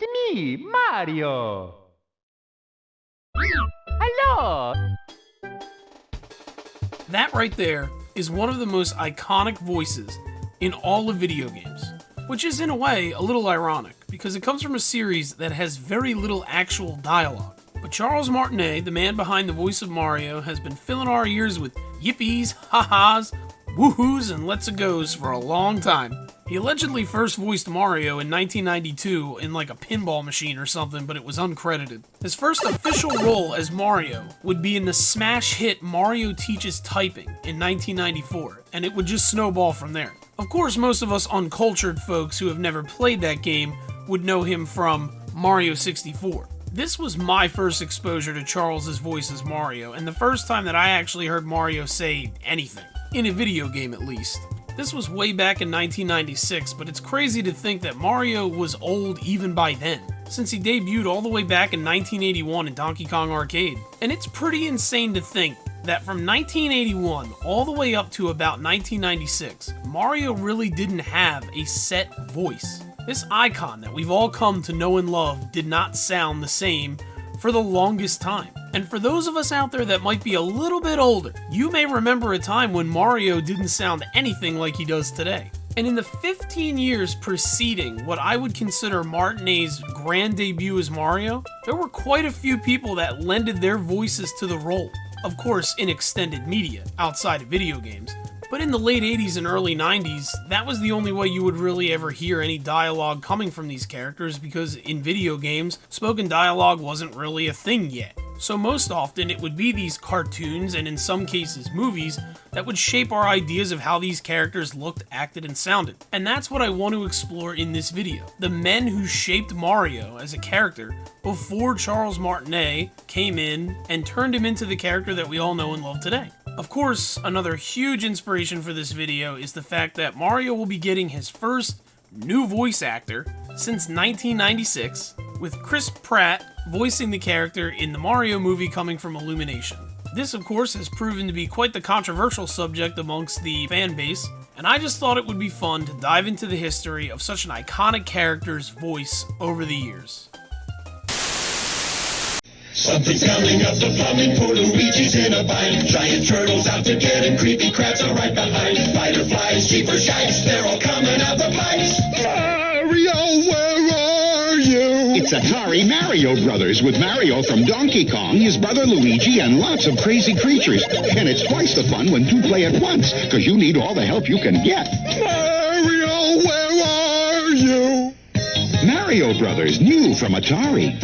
It's me, Mario. Hello. That right there is one of the most iconic voices in all of video games, which is in a way a little ironic because it comes from a series that has very little actual dialogue. But Charles Martinet, the man behind the voice of Mario, has been filling our ears with yippies, ha-has, woohoos, and let's-a-goes for a long time. He allegedly first voiced Mario in 1992 in like a pinball machine or something, but it was uncredited. His first official role as Mario would be in the smash hit Mario Teaches Typing in 1994, and it would just snowball from there. Of course, most of us uncultured folks who have never played that game would know him from Mario 64. This was my first exposure to Charles's voice as Mario, and the first time that I actually heard Mario say anything, in a video game at least. This was way back in 1996, but it's crazy to think that Mario was old even by then, since he debuted all the way back in 1981 in Donkey Kong Arcade. And it's pretty insane to think that from 1981 all the way up to about 1996, Mario really didn't have a set voice. This icon that we've all come to know and love did not sound the same for the longest time. And for those of us out there that might be a little bit older, you may remember a time when Mario didn't sound anything like he does today. And in the 15 years preceding what I would consider Martinet's grand debut as Mario, there were quite a few people that lended their voices to the role. Of course, in extended media, outside of video games. But in the late 80s and early 90s, that was the only way you would really ever hear any dialogue coming from these characters, because in video games, spoken dialogue wasn't really a thing yet. So most often it would be these cartoons, and in some cases movies, that would shape our ideas of how these characters looked, acted, and sounded. And that's what I want to explore in this video. The men who shaped Mario as a character before Charles Martinet came in and turned him into the character that we all know and love today. Of course, another huge inspiration for this video is the fact that Mario will be getting his first new voice actor since 1996, with Chris Pratt voicing the character in the Mario movie coming from Illumination. This, of course, has proven to be quite the controversial subject amongst the fan base, and I just thought it would be fun to dive into the history of such an iconic character's voice over the years. Something's coming up the plumbing, poor Luigi's in a bind. Giant turtles out to get him, creepy crabs are right behind. Spider flies, cheaper shikes, they're all coming out the pipes. Mario, where are you? It's Atari Mario Brothers with Mario from Donkey Kong, his brother Luigi, and lots of crazy creatures. And it's twice the fun when two play at once, because you need all the help you can get. Mario, where are you? Mario Brothers, new from Atari.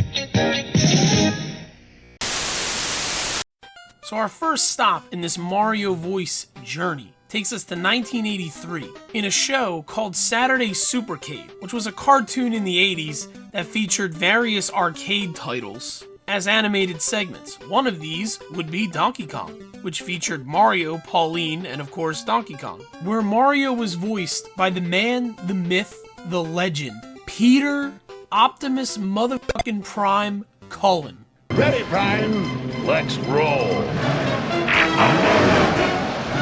So our first stop in this Mario voice journey takes us to 1983 in a show called Saturday Supercade, which was a cartoon in the 80s that featured various arcade titles as animated segments. One of these would be Donkey Kong, which featured Mario, Pauline, and of course Donkey Kong, where Mario was voiced by the man, the myth, the legend, Peter Optimus motherfucking Prime Cullen. Ready, Prime? Let's roll.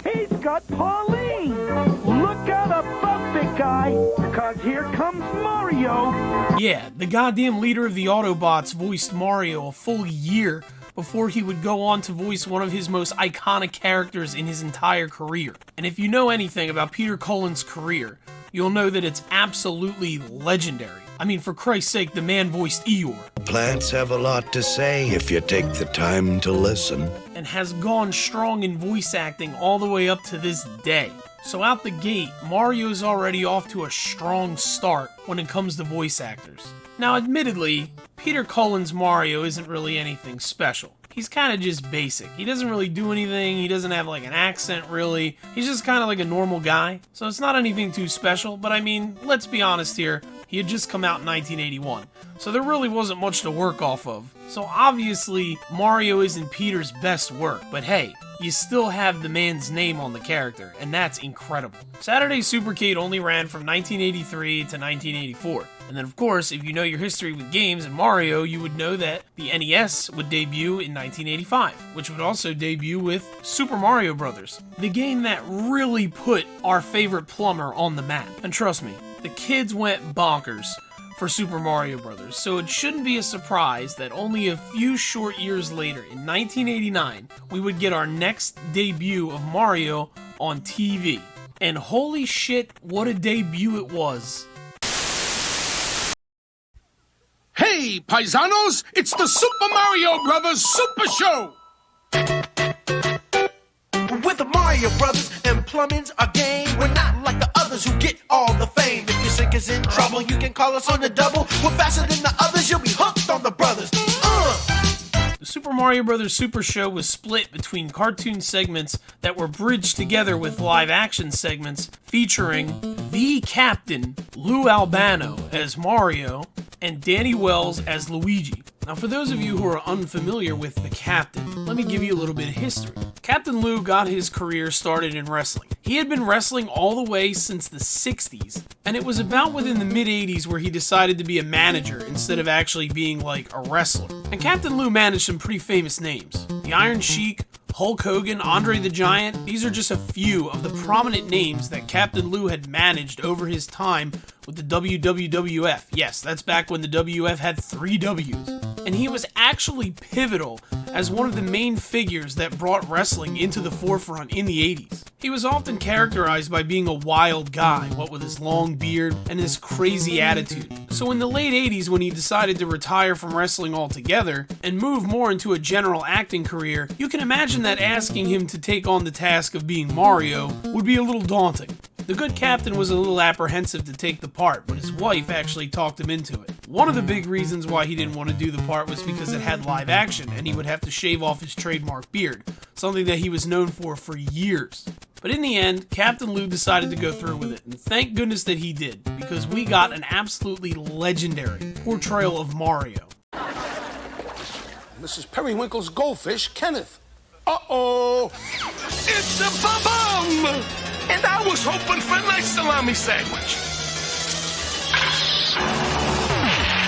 He's got Pauline! Look out above, big guy, cause here comes Mario! Yeah, the goddamn leader of the Autobots voiced Mario a full year before he would go on to voice one of his most iconic characters in his entire career. And if you know anything about Peter Cullen's career, you'll know that it's absolutely legendary. I mean, for Christ's sake, the man voiced Eeyore. Plants have a lot to say if you take the time to listen. And has gone strong in voice acting all the way up to this day. So out the gate, Mario's already off to a strong start when it comes to voice actors. Now, admittedly, Peter Cullen's Mario isn't really anything special. He's kind of just basic. He doesn't really do anything. He doesn't have like an accent really. He's just kind of like a normal guy. So it's not anything too special, but I mean, let's be honest here. He had just come out in 1981, so there really wasn't much to work off of. So obviously, Mario isn't Peter's best work, but hey, you still have the man's name on the character, and that's incredible. Saturday Supercade only ran from 1983 to 1984. And then of course, if you know your history with games and Mario, you would know that the NES would debut in 1985, which would also debut with Super Mario Bros., the game that really put our favorite plumber on the map. And trust me, the kids went bonkers for Super Mario Bros., so it shouldn't be a surprise that only a few short years later, in 1989, we would get our next debut of Mario on TV. And holy shit, what a debut it was. Hey, paisanos, it's the Super Mario Brothers Super Show! With the Mario Brothers and plumbing's our game. We're not like the others who get all the fame. If your sink is in trouble, you can call us on the double. We're faster than the others, you'll be hooked on the brothers. The Super Mario Bros. Super Show was split between cartoon segments that were bridged together with live-action segments featuring the Captain, Lou Albano, as Mario, and Danny Wells as Luigi. Now, for those of you who are unfamiliar with the Captain, let me give you a little bit of history. Captain Lou got his career started in wrestling. He had been wrestling all the way since the 60s, and it was about within the mid-80s where he decided to be a manager instead of actually being like a wrestler. And Captain Lou managed some pretty famous names. The Iron Sheik, Hulk Hogan, Andre the Giant, these are just a few of the prominent names that Captain Lou had managed over his time with the WWF. Yes, that's back when the WF had 3 Ws. And he was actually pivotal as one of the main figures that brought wrestling into the forefront in the 80s. He was often characterized by being a wild guy, what with his long beard and his crazy attitude. So in the late 80s, when he decided to retire from wrestling altogether and move more into a general acting career, you can imagine that asking him to take on the task of being Mario would be a little daunting. The good captain was a little apprehensive to take the part, but his wife actually talked him into it. One of the big reasons why he didn't want to do the part was because it had live action and he would have to shave off his trademark beard, something that he was known for years. But in the end, Captain Lou decided to go through with it, and thank goodness that he did, because we got an absolutely legendary portrayal of Mario. Mrs. Periwinkle's goldfish, Kenneth. Uh-oh! It's a bum! And I was hoping for a nice salami sandwich.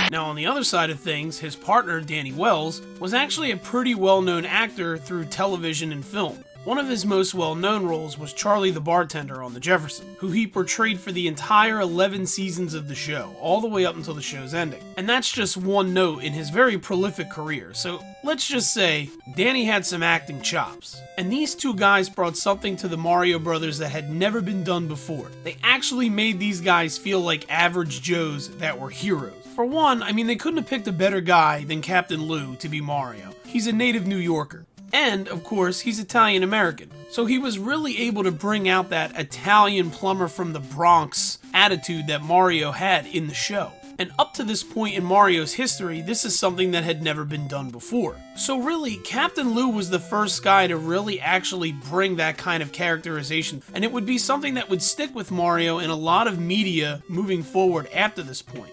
Now, on the other side of things, his partner, Danny Wells, was actually a pretty well-known actor through television and film. One of his most well-known roles was Charlie the bartender on The Jefferson, who he portrayed for the entire 11 seasons of the show, all the way up until the show's ending. And that's just one note in his very prolific career, so let's just say Danny had some acting chops. And these two guys brought something to the Mario Brothers that had never been done before. They actually made these guys feel like average Joes that were heroes. For one, I mean, they couldn't have picked a better guy than Captain Lou to be Mario. He's a native New Yorker. And, of course, he's Italian-American, so he was really able to bring out that Italian plumber from the Bronx attitude that Mario had in the show. And up to this point in Mario's history, this is something that had never been done before. So really, Captain Lou was the first guy to really actually bring that kind of characterization, and it would be something that would stick with Mario in a lot of media moving forward after this point.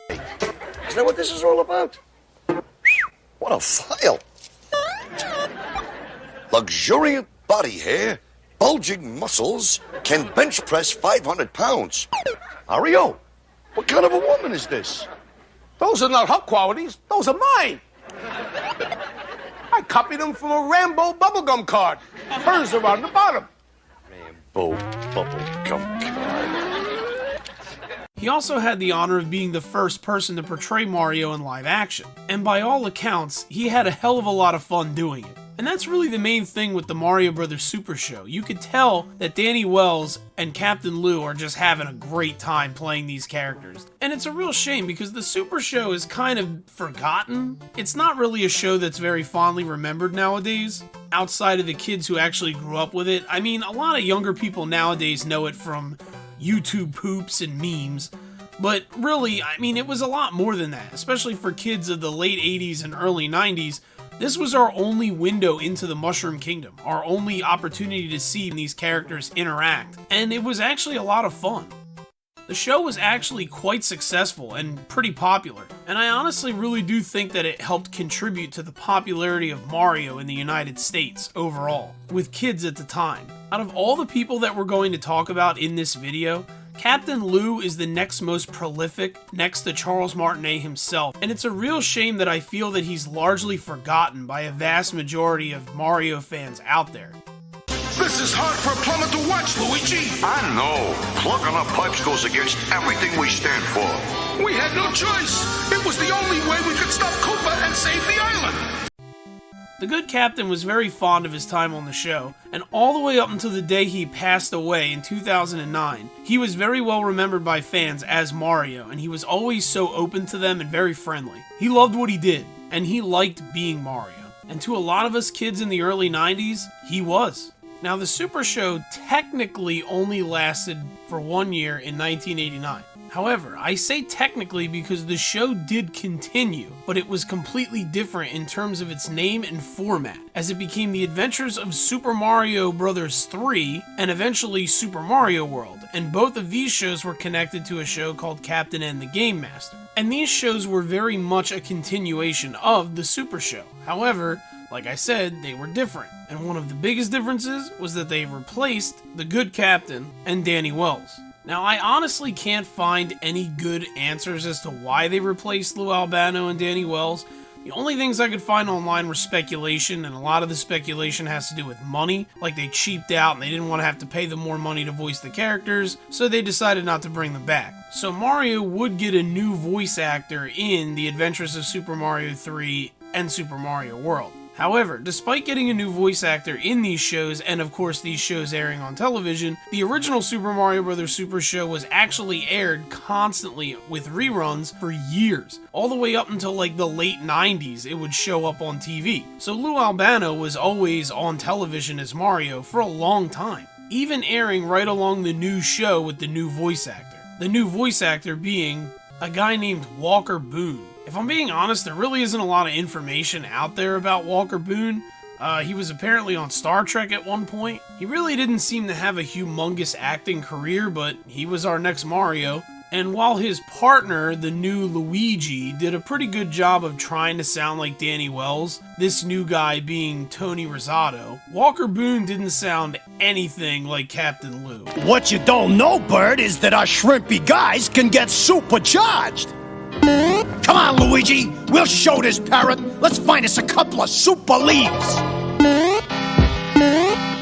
Is that what this is all about? What a file! Luxuriant body hair, bulging muscles, can bench press 500 pounds. Mario, what kind of a woman is this? Those are not her qualities. Those are mine. I copied them from a Rambo bubblegum card. Hers are on the bottom. Rambo bubblegum card. He also had the honor of being the first person to portray Mario in live action. And by all accounts, he had a hell of a lot of fun doing it. And that's really the main thing with the Mario Bros. Super Show. You could tell that Danny Wells and Captain Lou are just having a great time playing these characters. And it's a real shame because the Super Show is kind of forgotten. It's not really a show that's very fondly remembered nowadays, outside of the kids who actually grew up with it. I mean, a lot of younger people nowadays know it from YouTube poops and memes. But really, I mean, it was a lot more than that, especially for kids of the late 80s and early 90s. This was our only window into the Mushroom Kingdom, our only opportunity to see these characters interact, and it was actually a lot of fun. The show was actually quite successful and pretty popular, and I honestly really do think that it helped contribute to the popularity of Mario in the United States overall, with kids at the time. Out of all the people that we're going to talk about in this video, Captain Lou is the next most prolific, next to Charles Martinet himself, and it's a real shame that I feel that he's largely forgotten by a vast majority of Mario fans out there. This is hard for a plumber to watch, Luigi. I know. Plugging up pipes goes against everything we stand for. We had no choice. It was the only way we could stop Koopa and save the island. The good captain was very fond of his time on the show, and all the way up until the day he passed away in 2009, he was very well remembered by fans as Mario, and he was always so open to them and very friendly. He loved what he did, and he liked being Mario. And to a lot of us kids in the early 90s, he was. Now, the Super Show technically only lasted for 1 year in 1989. However, I say technically because the show did continue, but it was completely different in terms of its name and format, as it became The Adventures of Super Mario Bros. 3 and eventually Super Mario World, and both of these shows were connected to a show called Captain N the Game Master. And these shows were very much a continuation of the Super Show. However, like I said, they were different, and one of the biggest differences was that they replaced the good captain and Danny Wells. Now, I honestly can't find any good answers as to why they replaced Lou Albano and Danny Wells. The only things I could find online were speculation, and a lot of the speculation has to do with money, like they cheaped out and they didn't want to have to pay them more money to voice the characters, so they decided not to bring them back. So Mario would get a new voice actor in The Adventures of Super Mario 3 and Super Mario World. However, despite getting a new voice actor in these shows, and of course these shows airing on television, the original Super Mario Bros. Super Show was actually aired constantly with reruns for years. All the way up until like the late 90s, it would show up on TV. So Lou Albano was always on television as Mario for a long time, even airing right along the new show with the new voice actor. The new voice actor being a guy named Walker Boone. If I'm being honest, there really isn't a lot of information out there about Walker Boone. He was apparently on Star Trek at one point. He really didn't seem to have a humongous acting career, but he was our next Mario. And while his partner, the new Luigi, did a pretty good job of trying to sound like Danny Wells, this new guy being Tony Rosato, Walker Boone didn't sound anything like Captain Lou. What you don't know, Bird, is that our shrimpy guys can get supercharged. Come on, Luigi. We'll show this parrot. Let's find us a couple of super leaves.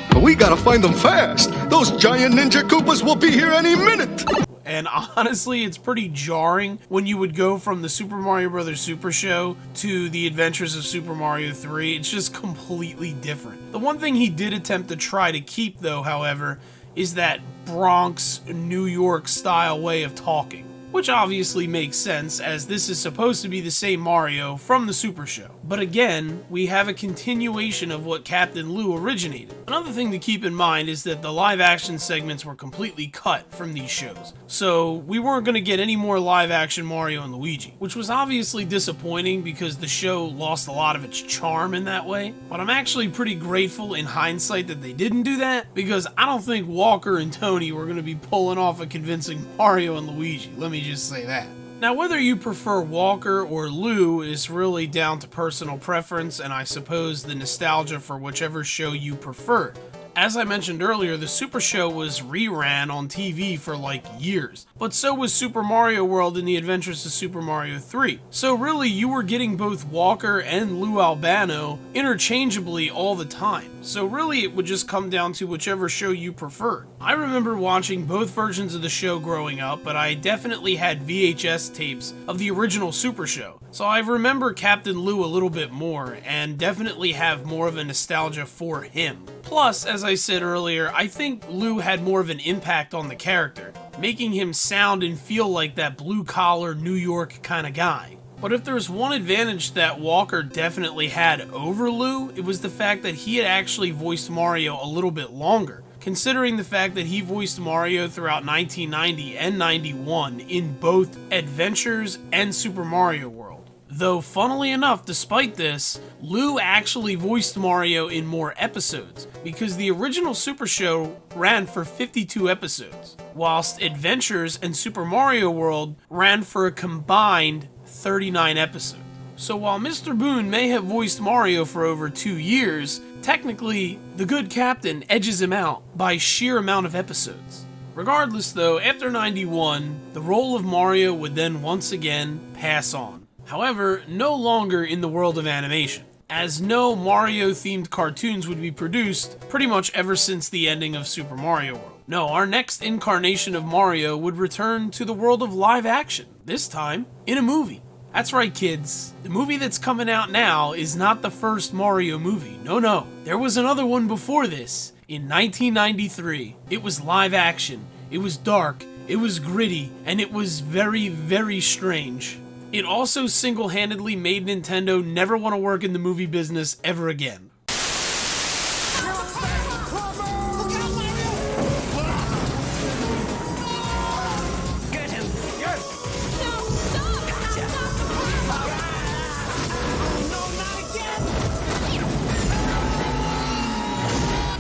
But we gotta find them fast. Those giant ninja Koopas will be here any minute. And honestly, it's pretty jarring when you would go from the Super Mario Bros. Super Show to The Adventures of Super Mario 3. It's just completely different. The one thing he did attempt to try to keep, though, however, is that Bronx, New York style way of talking. Which obviously makes sense, as this is supposed to be the same Mario from the Super Show. But again, we have a continuation of what Captain Lou originated. Another thing to keep in mind is that the live action segments were completely cut from these shows. So we weren't going to get any more live action Mario and Luigi, which was obviously disappointing because the show lost a lot of its charm in that way. But I'm actually pretty grateful in hindsight that they didn't do that, because I don't think Walker and Tony were going to be pulling off a convincing Mario and Luigi. Let me just say that. Now, whether you prefer Walker or Lou is really down to personal preference, and I suppose the nostalgia for whichever show you prefer. As I mentioned earlier, the Super Show was reran on TV for like years, but so was Super Mario World and The Adventures of Super Mario 3. So really, you were getting both Walker and Lou Albano interchangeably all the time. So really, it would just come down to whichever show you preferred. I remember watching both versions of the show growing up, but I definitely had VHS tapes of the original Super Show. So I remember Captain Lou a little bit more, and definitely have more of a nostalgia for him. Plus, as I said earlier, I think Lou had more of an impact on the character, making him sound and feel like that blue-collar New York kind of guy. But if there's one advantage that Walker definitely had over Lou, it was the fact that he had actually voiced Mario a little bit longer, considering the fact that he voiced Mario throughout 1990 and 91 in both Adventures and Super Mario World. Though, funnily enough, despite this, Lou actually voiced Mario in more episodes, because the original Super Show ran for 52 episodes, whilst Adventures and Super Mario World ran for a combined 39 episodes. So while Mr. Boone may have voiced Mario for over 2 years, technically, the good captain edges him out by sheer amount of episodes. Regardless though, after 91, the role of Mario would then once again pass on. However, no longer in the world of animation. as no Mario-themed cartoons would be produced pretty much ever since the ending of Super Mario World. No, our next incarnation of Mario would return to the world of live action, this time in a movie. That's right, kids. The movie that's coming out now is not the first Mario movie. No. There was another one before this, in 1993. It was live action, it was dark, it was gritty, and it was very, very strange. It also single-handedly made Nintendo never want to work in the movie business ever again.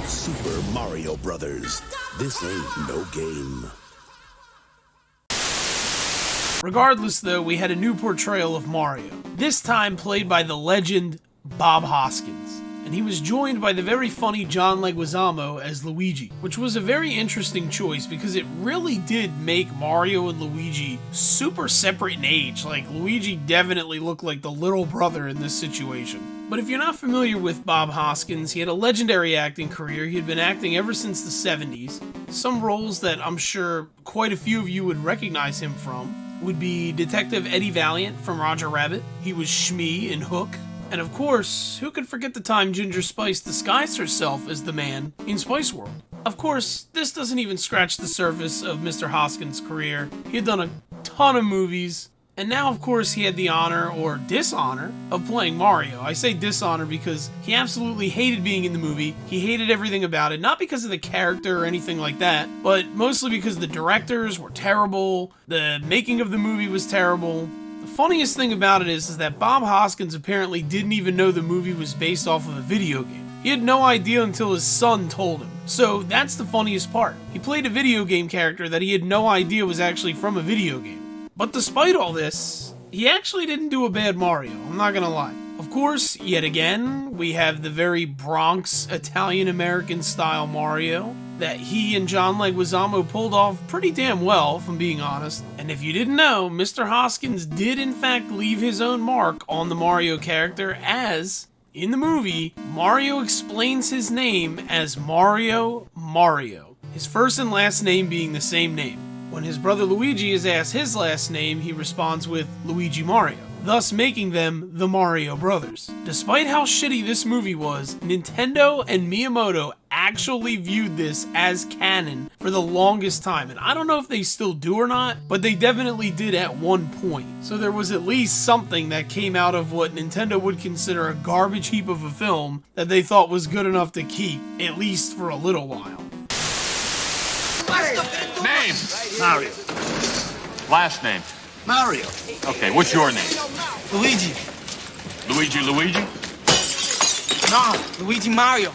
Super Mario Brothers. This ain't no game. Regardless, though, we had a new portrayal of Mario, this time played by the legend Bob Hoskins, and he was joined by the very funny John Leguizamo as Luigi, which was a very interesting choice because it really did make Mario and Luigi super separate in age. Like, Luigi definitely looked like the little brother in this situation. But if you're not familiar with Bob Hoskins, he had a legendary acting career. He had been acting ever since the 70s. Some roles that I'm sure quite a few of you would recognize him from would be Detective Eddie Valiant from Roger Rabbit. He was Shmee in Hook. And of course, who could forget the time Ginger Spice disguised herself as the man in Spice World? Of course, this doesn't even scratch the surface of Mr. Hoskins' career. He had done a ton of movies, and now, of course, he had the honor, or dishonor, of playing Mario. I say dishonor because he absolutely hated being in the movie. He hated everything about it, not because of the character or anything like that, but mostly because the directors were terrible, the making of the movie was terrible. The funniest thing about it is that Bob Hoskins apparently didn't even know the movie was based off of a video game. He had no idea until his son told him. So that's the funniest part. He played a video game character that he had no idea was actually from a video game. But despite all this, he actually didn't do a bad Mario, I'm not gonna lie. Of course, yet again, we have the very Bronx Italian-American style Mario that he and John Leguizamo pulled off pretty damn well, if I'm being honest. And if you didn't know, Mr. Hoskins did in fact leave his own mark on the Mario character, as in the movie, Mario explains his name as Mario, his first and last name being the same name. When his brother Luigi is asked his last name, he responds with Luigi Mario, thus making them the Mario Brothers. Despite how shitty this movie was, Nintendo and Miyamoto actually viewed this as canon for the longest time, and I don't know if they still do or not, but they definitely did at one point. So there was at least something that came out of what Nintendo would consider a garbage heap of a film that they thought was good enough to keep, at least for a little while. Name? Mario. Last name? Mario. Okay, what's your name? Luigi. Luigi? No, Luigi Mario.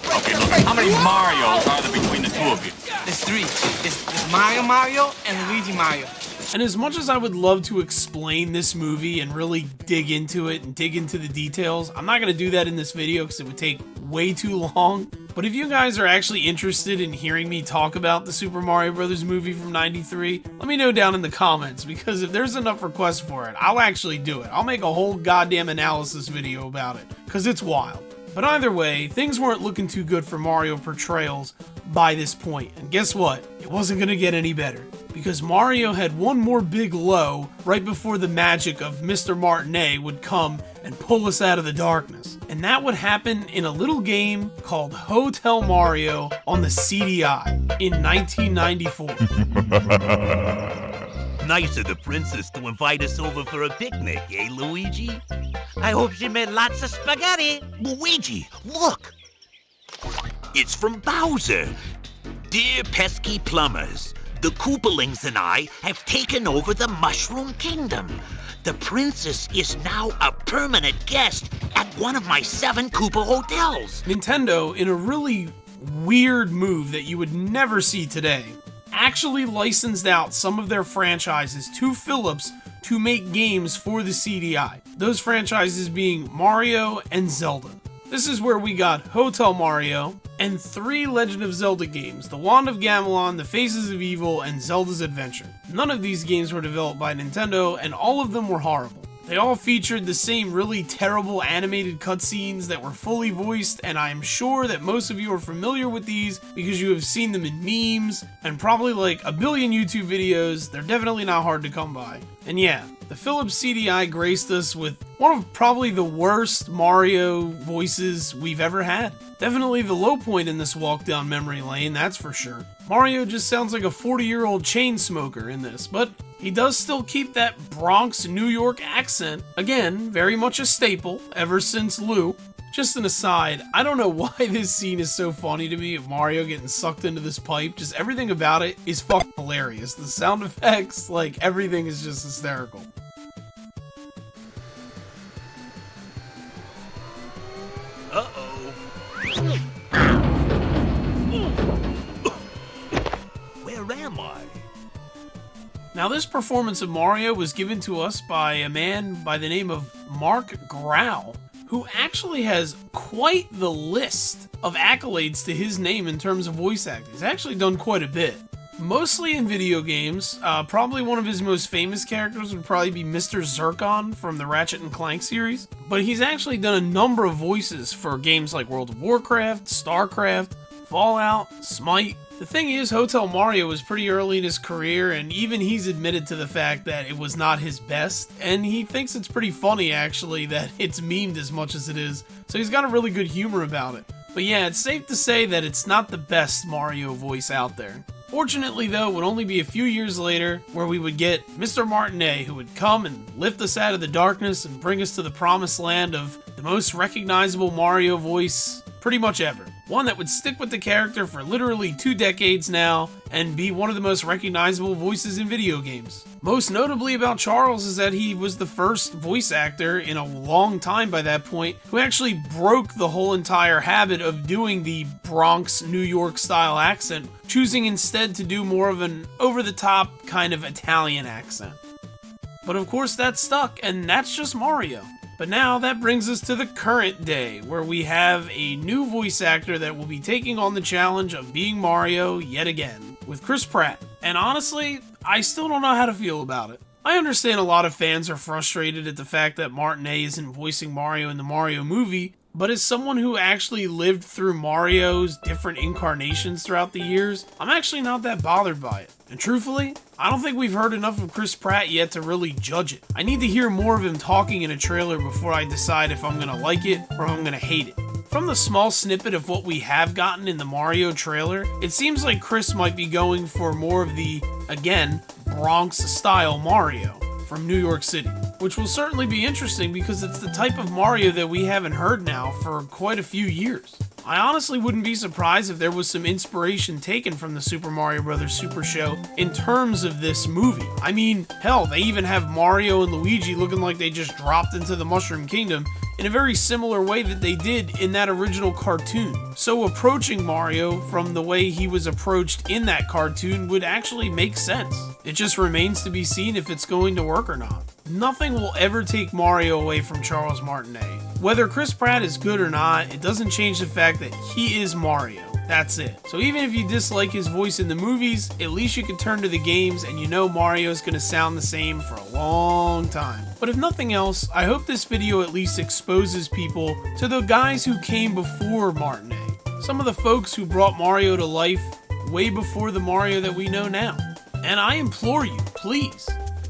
Okay, look, how many Marios are there between the two of you? There's three. There's Mario, and Luigi Mario. And as much as I would love to explain this movie and really dig into it and dig into the details, I'm not going to do that in this video because it would take way too long. But if you guys are actually interested in hearing me talk about the Super Mario Bros. Movie from '93, let me know down in the comments, because if there's enough requests for it, I'll actually do it. I'll make a whole goddamn analysis video about it, because it's wild. But either way, things weren't looking too good for Mario portrayals by this point. And guess what? It wasn't going to get any better, because Mario had one more big low right before the magic of Mr. Martinet would come and pull us out of the darkness. And that would happen in a little game called Hotel Mario on the CDI in 1994. Nice of the princess to invite us over for a picnic, eh, Luigi? I hope she made lots of spaghetti. Luigi, look! It's from Bowser. Dear pesky plumbers, the Koopalings and I have taken over the Mushroom Kingdom. The princess is now a permanent guest at one of my 7 Koopa hotels. Nintendo, in a really weird move that you would never see today, actually licensed out some of their franchises to Philips to make games for the CDI. Those franchises being Mario and Zelda. This is where we got Hotel Mario and 3 Legend of Zelda games, The Wand of Gamelon, The Faces of Evil, and Zelda's Adventure. None of these games were developed by Nintendo, and all of them were horrible. They all featured the same really terrible animated cutscenes that were fully voiced, and I'm sure that most of you are familiar with these because you have seen them in memes and probably like a billion YouTube videos. They're definitely not hard to come by. And yeah, the Philips CDI graced us with one of probably the worst Mario voices we've ever had. Definitely the low point in this walk down memory lane, that's for sure. Mario just sounds like a 40-year-old chain smoker in this, but he does still keep that Bronx, New York accent. Again, very much a staple ever since Lou. Just an aside, I don't know why this scene is so funny to me of Mario getting sucked into this pipe. Just everything about it is fucking hilarious. The sound effects, like everything is just hysterical. Uh-oh. Where am I? Now, this performance of Mario was given to us by a man by the name of Marc Grau, who actually has quite the list of accolades to his name in terms of voice acting. He's actually done quite a bit. Mostly in video games. Probably one of his most famous characters would probably be Mr. Zircon from the Ratchet & Clank series. But he's actually done a number of voices for games like World of Warcraft, StarCraft, Fallout, Smite. The thing is, Hotel Mario was pretty early in his career, and even he's admitted to the fact that it was not his best, and he thinks it's pretty funny, actually, that it's memed as much as it is, so he's got a really good humor about it. But yeah, it's safe to say that it's not the best Mario voice out there. Fortunately, though, it would only be a few years later where we would get Mr. Martinet, who would come and lift us out of the darkness and bring us to the promised land of the most recognizable Mario voice pretty much ever. One that would stick with the character for literally 2 decades now and be one of the most recognizable voices in video games. Most notably about Charles is that he was the first voice actor in a long time by that point who actually broke the whole entire habit of doing the Bronx, New York style accent, choosing instead to do more of an over-the-top kind of Italian accent. But of course that stuck, and that's just Mario. But now that brings us to the current day, where we have a new voice actor that will be taking on the challenge of being Mario yet again, with Chris Pratt. And honestly, I still don't know how to feel about it. I understand a lot of fans are frustrated at the fact that Martinet isn't voicing Mario in the Mario movie, but as someone who actually lived through Mario's different incarnations throughout the years, I'm actually not that bothered by it. And truthfully, I don't think we've heard enough of Chris Pratt yet to really judge it. I need to hear more of him talking in a trailer before I decide if I'm gonna like it or if I'm gonna hate it. From the small snippet of what we have gotten in the Mario trailer, it seems like Chris might be going for more of the, again, Bronx-style Mario from New York City, which will certainly be interesting because it's the type of Mario that we haven't heard now for quite a few years. I honestly wouldn't be surprised if there was some inspiration taken from the Super Mario Bros. Super Show in terms of this movie. I mean, hell, they even have Mario and Luigi looking like they just dropped into the Mushroom Kingdom in a very similar way that they did in that original cartoon. So approaching Mario from the way he was approached in that cartoon would actually make sense. It just remains to be seen if it's going to work or not. Nothing will ever take Mario away from Charles Martinet. Whether Chris Pratt is good or not, it doesn't change the fact that he is Mario. That's it. So even if you dislike his voice in the movies, at least you can turn to the games and you know Mario's gonna sound the same for a long time. But if nothing else, I hope this video at least exposes people to the guys who came before Martinet. Some of the folks who brought Mario to life way before the Mario that we know now. And I implore you, please,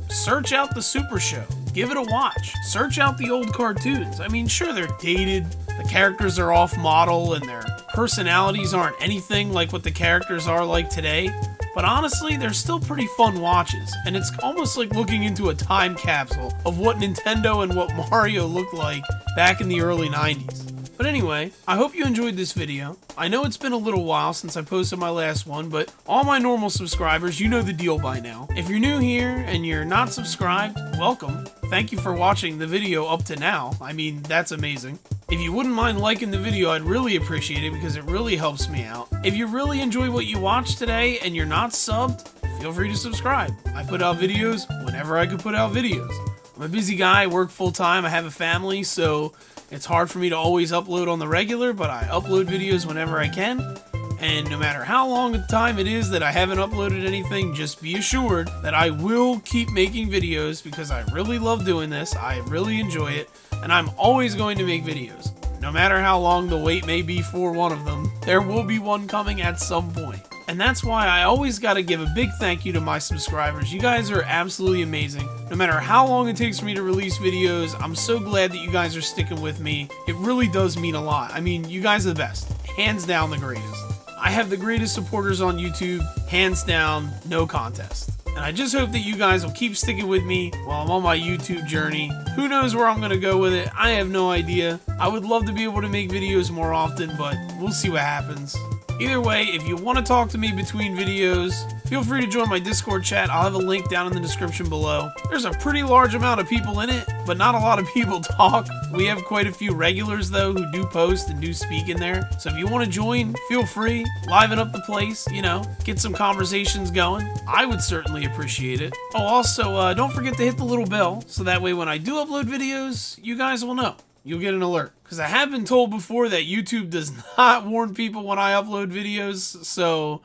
search out the Super Show. Give it a watch. Search out the old cartoons. I mean, sure, they're dated, the characters are off model, and their personalities aren't anything like what the characters are like today, but honestly, they're still pretty fun watches, and it's almost like looking into a time capsule of what Nintendo and what Mario looked like back in the early 90s. But anyway, I hope you enjoyed this video. I know it's been a little while since I posted my last one, but all my normal subscribers, you know the deal by now. If you're new here and you're not subscribed, welcome. Thank you for watching the video up to now. I mean, that's amazing. If you wouldn't mind liking the video, I'd really appreciate it because it really helps me out. If you really enjoy what you watched today and you're not subbed, feel free to subscribe. I put out videos whenever I can put out videos. I'm a busy guy, I work full time, I have a family, so it's hard for me to always upload on the regular, but I upload videos whenever I can. And no matter how long a time it is that I haven't uploaded anything, just be assured that I will keep making videos because I really love doing this, I really enjoy it, and I'm always going to make videos. No matter how long the wait may be for one of them, there will be one coming at some point. And that's why I always gotta give a big thank you to my subscribers. You guys are absolutely amazing. No matter how long it takes for me to release videos, I'm so glad that you guys are sticking with me. It really does mean a lot. I mean, you guys are the best. Hands down the greatest. I have the greatest supporters on YouTube. Hands down, no contest. And I just hope that you guys will keep sticking with me while I'm on my YouTube journey. Who knows where I'm gonna go with it? I have no idea. I would love to be able to make videos more often, but we'll see what happens. Either way, if you want to talk to me between videos, feel free to join my Discord chat. I'll have a link down in the description below. There's a pretty large amount of people in it, but not a lot of people talk. We have quite a few regulars, though, who do post and do speak in there. So if you want to join, feel free. Liven up the place, you know, get some conversations going. I would certainly appreciate it. Oh, also, don't forget to hit the little bell, so that way when I do upload videos, you guys will know. You'll get an alert. Because I have been told before that YouTube does not warn people when I upload videos, so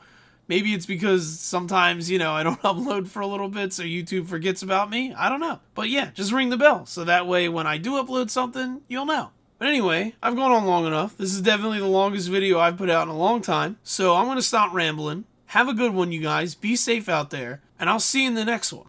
maybe it's because sometimes, you know, I don't upload for a little bit, so YouTube forgets about me. I don't know. But yeah, just ring the bell, so that way when I do upload something, you'll know. But anyway, I've gone on long enough. This is definitely the longest video I've put out in a long time, so I'm going to stop rambling. Have a good one, you guys. Be safe out there, and I'll see you in the next one.